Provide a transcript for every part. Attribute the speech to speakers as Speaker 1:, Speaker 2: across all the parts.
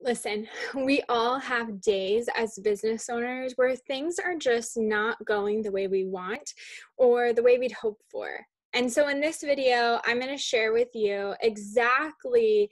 Speaker 1: Listen, we all have days as business owners where things are just not going the way we want or the way we'd hope for. And so in this video, I'm going to share with you exactly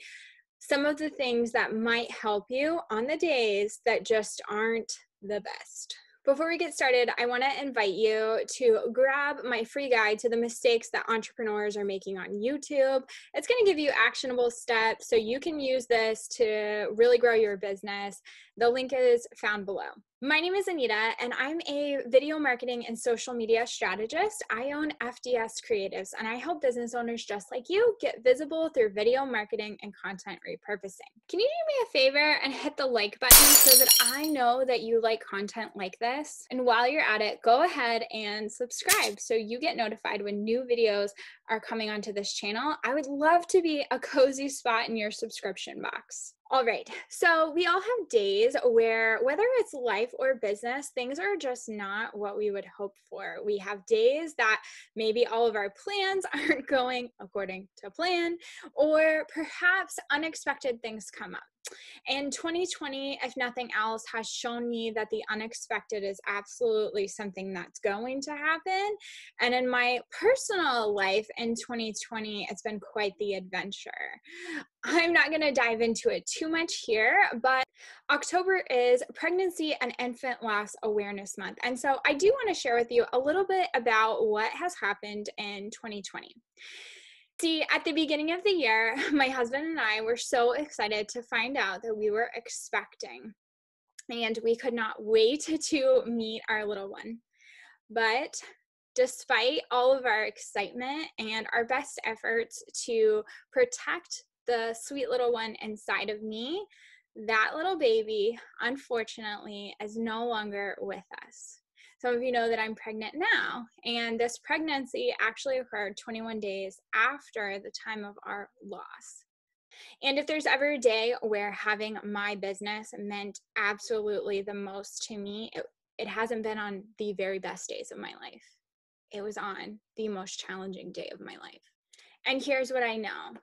Speaker 1: some of the things that might help you on the days that just aren't the best. Before we get started, I want to invite you to grab my free guide to the mistakes that entrepreneurs are making on YouTube. It's going to give you actionable steps so you can use this to really grow your business. The link is found below. My name is Anita, and I'm a video marketing and social media strategist. I own FDS Creatives, and I help business owners just like you get visible through video marketing and content repurposing. Can you do me a favor and hit the like button so that I know that you like content like this? And while you're at it, go ahead and subscribe so you get notified when new videos are coming onto this channel. I would love to be a cozy spot in your subscription box. All right, so we all have days where, whether it's life or business, things are just not what we would hope for. We have days that maybe all of our plans aren't going according to plan, or perhaps unexpected things come up. And 2020, if nothing else, has shown me that the unexpected is absolutely something that's going to happen. And in my personal life in 2020, it's been quite the adventure. I'm not going to dive into it too much here, but October is Pregnancy and Infant Loss Awareness Month. And so I do want to share with you a little bit about what has happened in 2020. See, at the beginning of the year, my husband and I were so excited to find out that we were expecting, and we could not wait to meet our little one. But despite all of our excitement and our best efforts to protect the sweet little one inside of me, that little baby, unfortunately, is no longer with us. Some of you know that I'm pregnant now, and this pregnancy actually occurred 21 days after the time of our loss. And if there's ever a day where having my business meant absolutely the most to me, it hasn't been on the very best days of my life. It was on the most challenging day of my life. And here's what I know.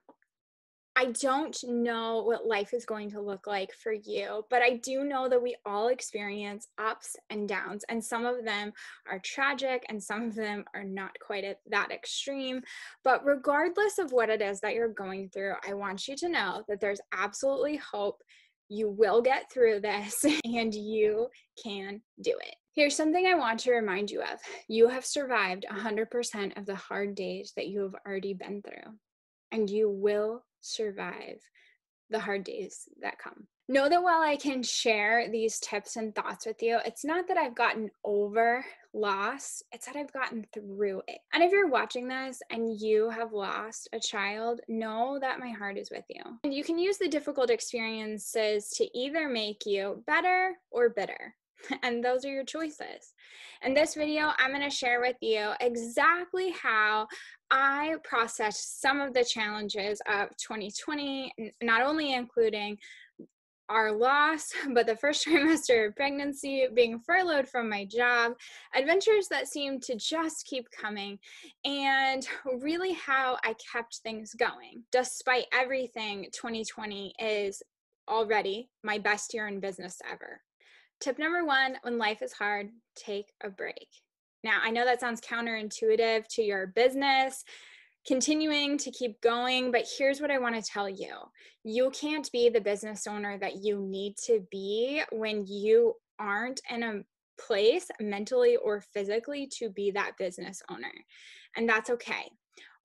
Speaker 1: I don't know what life is going to look like for you, but I do know that we all experience ups and downs, and some of them are tragic and some of them are not quite that extreme. But regardless of what it is that you're going through, I want you to know that there's absolutely hope. You will get through this and you can do it. Here's something I want to remind you of. You have survived 100% of the hard days that you have already been through, and you will survive the hard days that come. Know that while I can share these tips and thoughts with you, it's not that I've gotten over loss, it's that I've gotten through it. And if you're watching this and you have lost a child, know that my heart is with you. And you can use the difficult experiences to either make you better or bitter. And those are your choices. In this video, I'm going to share with you exactly how I processed some of the challenges of 2020, not only including our loss, but the first trimester of pregnancy, being furloughed from my job, adventures that seemed to just keep coming, and really how I kept things going. Despite everything, 2020 is already my best year in business ever. Tip number one, when life is hard, take a break. Now, I know that sounds counterintuitive to your business, continuing to keep going, but here's what I want to tell you. You can't be the business owner that you need to be when you aren't in a place mentally or physically to be that business owner. And that's okay.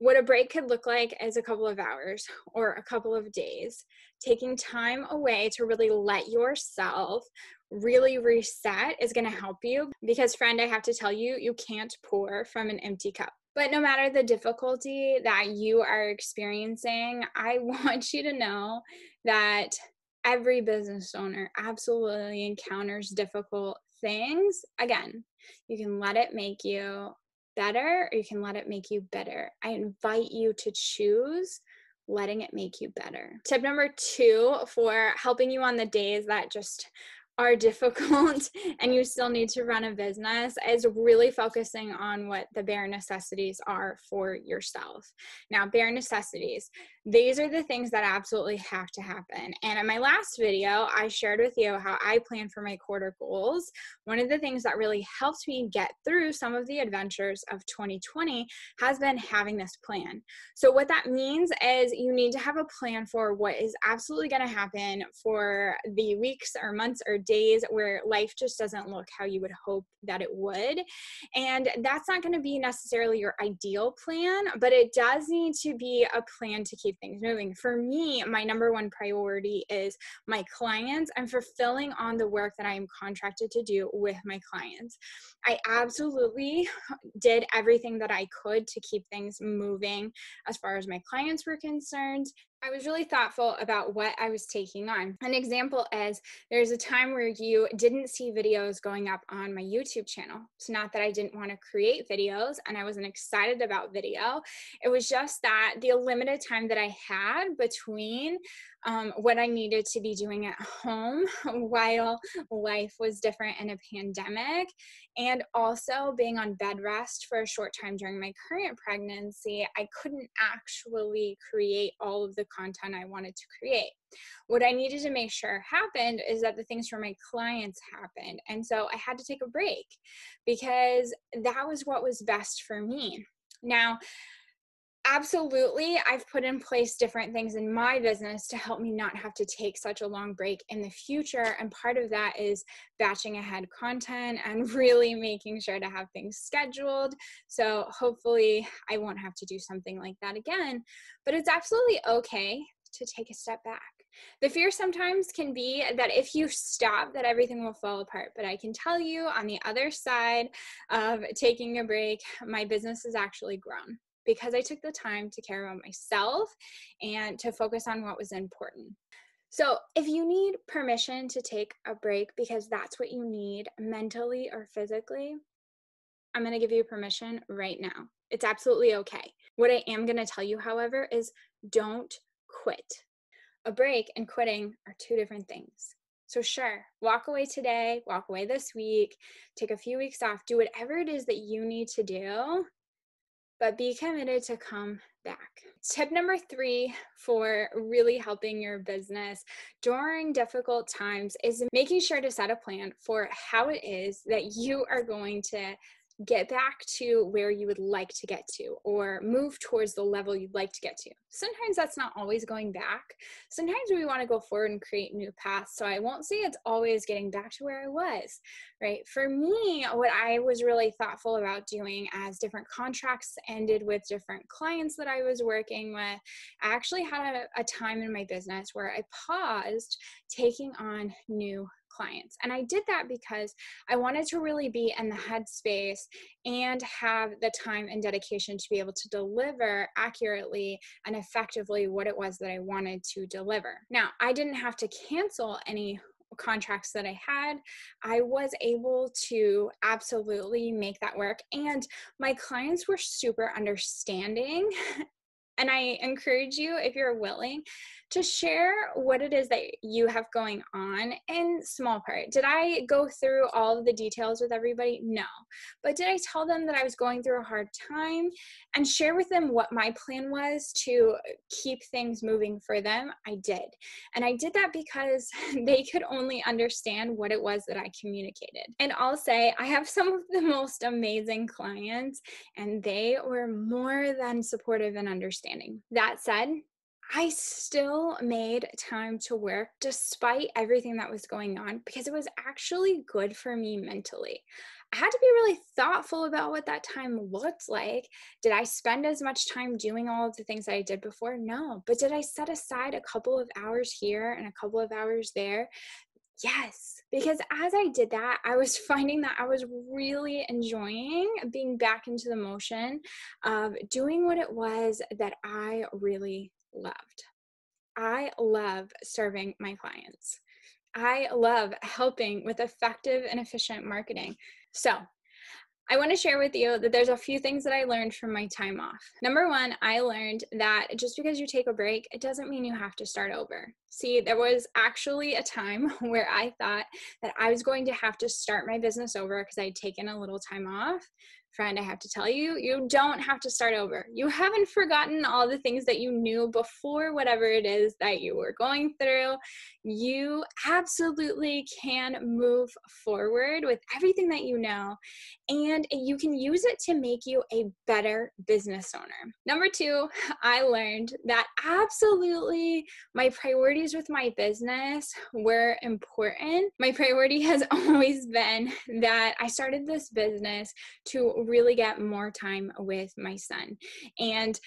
Speaker 1: What a break could look like is a couple of hours or a couple of days, taking time away to really let yourself really reset is going to help you, because friend, I have to tell you, you can't pour from an empty cup. But no matter the difficulty that you are experiencing, I want you to know that every business owner absolutely encounters difficult things. Again, you can let it make you better or you can let it make you bitter. I invite you to choose letting it make you better. Tip number two for helping you on the days that just are difficult and you still need to run a business is really focusing on what the bare necessities are for yourself. Now, bare necessities, These are the things that absolutely have to happen. And in my last video, I shared with you how I plan for my quarter goals. One of the things that really helped me get through some of the adventures of 2020 has been having this plan. So what that means is you need to have a plan for what is absolutely going to happen for the weeks or months or days where life just doesn't look how you would hope that it would. And that's not going to be necessarily your ideal plan, but it does need to be a plan to keep things moving. For me, my number one priority is my clients and fulfilling on the work that I am contracted to do with my clients. I absolutely did everything that I could to keep things moving as far as my clients were concerned. I was really thoughtful about what I was taking on. An example is there's a time where you didn't see videos going up on my YouTube channel. It's not that I didn't want to create videos and I wasn't excited about video. It was just that the limited time that I had between what I needed to be doing at home while life was different in a pandemic, and also being on bed rest for a short time during my current pregnancy, I couldn't actually create all of the content I wanted to create. What I needed to make sure happened is that the things for my clients happened. And so I had to take a break because that was what was best for me. Now, absolutely, I've put in place different things in my business to help me not have to take such a long break in the future. And part of that is batching ahead content and really making sure to have things scheduled. So hopefully I won't have to do something like that again, but it's absolutely okay to take a step back. The fear sometimes can be that if you stop, that everything will fall apart. But I can tell you on the other side of taking a break, my business has actually grown, because I took the time to care about myself and to focus on what was important. So if you need permission to take a break because that's what you need mentally or physically, I'm going to give you permission right now. It's absolutely okay. What I am going to tell you, however, is don't quit. A break and quitting are two different things. So sure, walk away today, walk away this week, take a few weeks off, do whatever it is that you need to do, but be committed to come back. Tip number 3 for really helping your business during difficult times is making sure to set a plan for how it is that you are going to get back to where you would like to get to, or move towards the level you'd like to get to. Sometimes that's not always going back. Sometimes we want to go forward and create new paths. So I won't say it's always getting back to where I was, right? For me, what I was really thoughtful about doing as different contracts ended with different clients that I was working with, I actually had a time in my business where I paused taking on new clients. And I did that because I wanted to really be in the headspace and have the time and dedication to be able to deliver accurately and effectively what it was that I wanted to deliver. Now, I didn't have to cancel any contracts that I had. I was able to absolutely make that work. And my clients were super understanding. And I encourage you, if you're willing, to share what it is that you have going on in small part. Did I go through all of the details with everybody? No. But did I tell them that I was going through a hard time and share with them what my plan was to keep things moving for them? I did. And I did that because they could only understand what it was that I communicated. And I'll say I have some of the most amazing clients, and they were more than supportive and understanding. That said, I still made time to work despite everything that was going on because it was actually good for me mentally. I had to be really thoughtful about what that time looked like. Did I spend as much time doing all of the things that I did before? No. But did I set aside a couple of hours here and a couple of hours there? Yes, because as I did that, I was finding that I was really enjoying being back into the motion of doing what it was that I really loved. I love serving my clients. I love helping with effective and efficient marketing. So I want to share with you that there's a few things that I learned from my time off. Number 1, I learned that just because you take a break, it doesn't mean you have to start over. See, there was actually a time where I thought that I was going to have to start my business over because I'd taken a little time off. friend, I have to tell you, you don't have to start over. You haven't forgotten all the things that you knew before, whatever it is that you were going through. You absolutely can move forward with everything that you know, and you can use it to make you a better business owner. Number two, I learned that absolutely my priorities with my business were important. My priority has always been that I started this business to really get more time with my son. And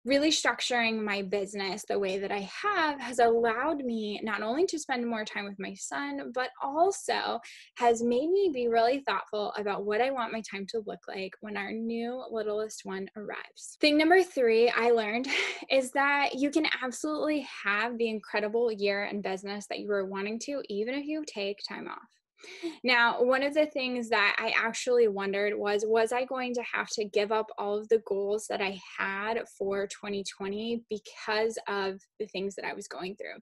Speaker 1: really structuring my business the way that I have has allowed me not only to spend more time with my son, but also has made me be really thoughtful about what I want my time to look like when our new littlest one arrives. Thing number three I learned is that you can absolutely have the incredible year in business that you were wanting to, even if you take time off. Now, one of the things that I actually wondered was I going to have to give up all of the goals that I had for 2020 because of the things that I was going through?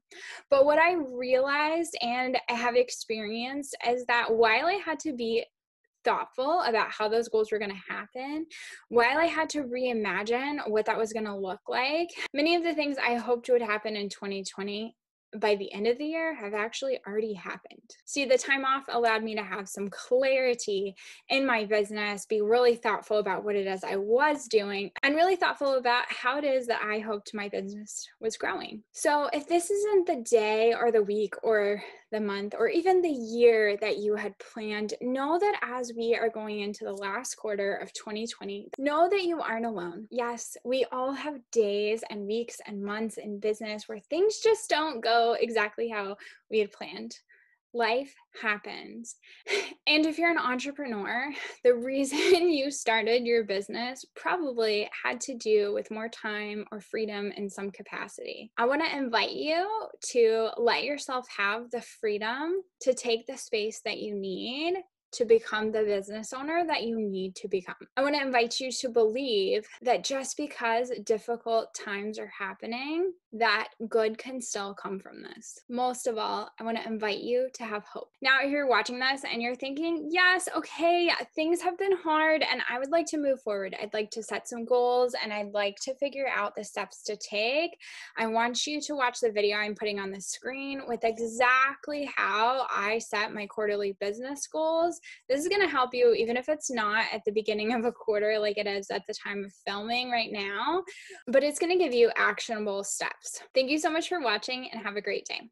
Speaker 1: But what I realized and I have experienced is that while I had to be thoughtful about how those goals were going to happen, while I had to reimagine what that was going to look like, many of the things I hoped would happen in 2020 by the end of the year have actually already happened. See, the time off allowed me to have some clarity in my business, be really thoughtful about what it is I was doing, and really thoughtful about how it is that I hoped my business was growing. So if this isn't the day or the week or the month or even the year that you had planned, know that as we are going into the last quarter of 2020, know that you aren't alone. Yes, we all have days and weeks and months in business where things just don't go exactly how we had planned. Life happens. And if you're an entrepreneur, the reason you started your business probably had to do with more time or freedom in some capacity. I want to invite you to let yourself have the freedom to take the space that you need to become the business owner that you need to become. I want to invite you to believe that just because difficult times are happening, that good can still come from this. Most of all, I want to invite you to have hope. Now, if you're watching this and you're thinking, yes, okay, things have been hard and I would like to move forward. I'd like to set some goals and I'd like to figure out the steps to take. I want you to watch the video I'm putting on the screen with exactly how I set my quarterly business goals. This is going to help you even if it's not at the beginning of a quarter like it is at the time of filming right now, but it's going to give you actionable steps. Thank you so much for watching and have a great day.